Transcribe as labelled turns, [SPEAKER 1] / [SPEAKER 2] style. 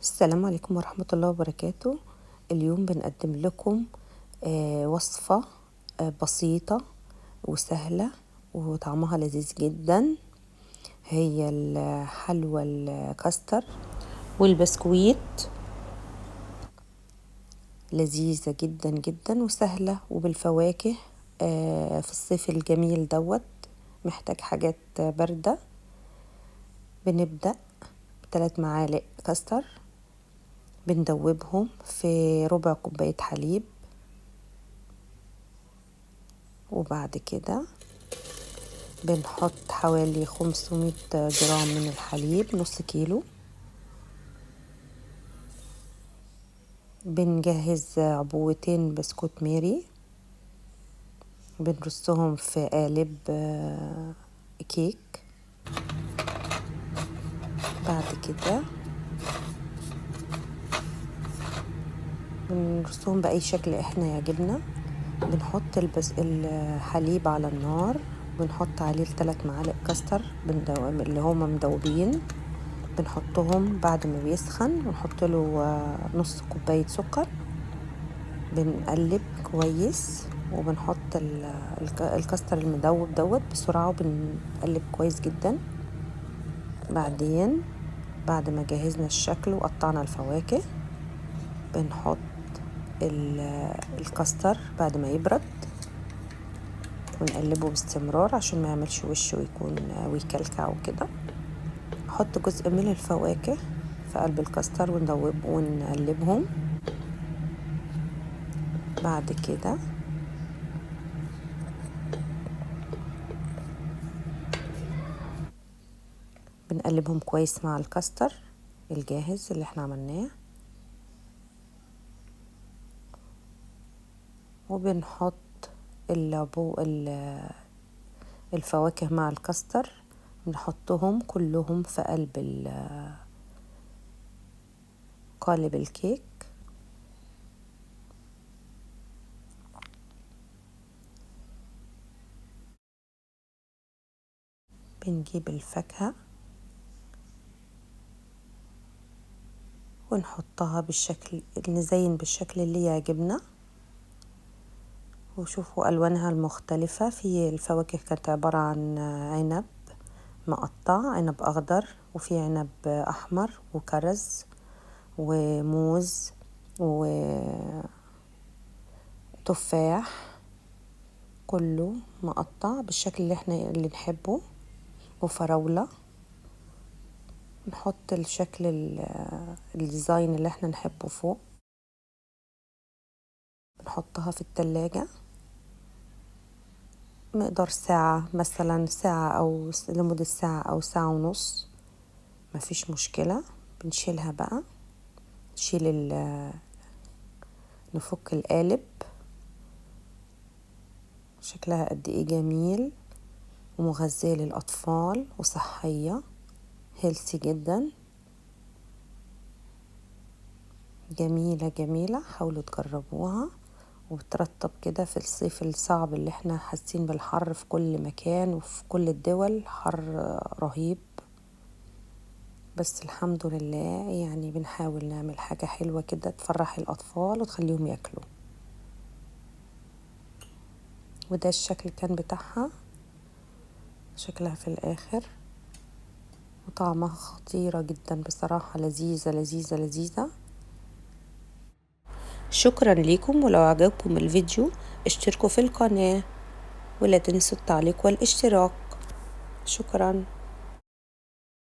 [SPEAKER 1] السلام عليكم ورحمة الله وبركاته. اليوم بنقدم لكم وصفة بسيطة وسهلة وطعمها لذيذ جدا. هي الحلوى الكاستر والبسكويت، لذيذة جدا جدا وسهلة وبالفواكه. في الصيف الجميل محتاج حاجات باردة. بنبدأ ب3 معالق كاستر، بندوبهم في ربع كوباية حليب، وبعد كده بنحط حوالي 500 جرام من الحليب، نص كيلو. بنجهز عبوتين بسكوت ميري، بنرصهم في قالب كيك. بعد كده بنرصهم بأي شكل احنا يعجبنا. بنحط الحليب على النار، بنحط عليه 3 معالق كاستر اللي هما مدوبين، بنحطهم بعد ما بيسخن، ونحط له نص كوباية سكر. بنقلب كويس، وبنحط الكاستر المدوب بسرعة، وبنقلب كويس جدا. بعدين بعد ما جهزنا الشكل وقطعنا الفواكه، بنحط الكاستر بعد ما يبرد، ونقلبه باستمرار عشان ما يعملش وش ويكلكع وكده. نحط جزء من الفواكه في قلب الكاستر ونقلبهم. بعد كده بنقلبهم كويس مع الكاستر الجاهز اللي احنا عملناه، وبنحط الفواكه مع الكاستر، بنحطهم كلهم في قلب قالب الكيك. بنجيب الفاكهة ونحطها نزين بالشكل اللي يعجبنا. وشوفوا ألوانها المختلفة. في الفواكه كانت عبارة عن عنب مقطع، عنب أخضر، وفي عنب أحمر، وكرز، وموز، وتفاح، كله مقطع بالشكل اللي نحبه، وفراولة. نحط الشكل الديزاين اللي احنا نحبه فوق، نحطها في التلاجة مقدار ساعة، مثلا ساعة أو لمدة ساعة أو ساعة ونص، مفيش مشكلة. بنشيلها بقى، نفك القالب. شكلها قد ايه جميل ومغذية للأطفال وصحية، هيلثي جدا، جميلة جميلة. حاولوا تجربوها، وبترطب كده في الصيف الصعب اللي احنا حاسين بالحر في كل مكان وفي كل الدول، حر رهيب. بس الحمد لله يعني بنحاول نعمل حاجة حلوة كده تفرح الأطفال وتخليهم ياكلوا. وده الشكل كان بتاعها، شكلها في الآخر، وطعمها خطيرة جدا بصراحة، لذيذة لذيذة لذيذة. شكرا لكم، ولو عجبكم الفيديو اشتركوا في القناة، ولا تنسوا التعليق والاشتراك. شكرا.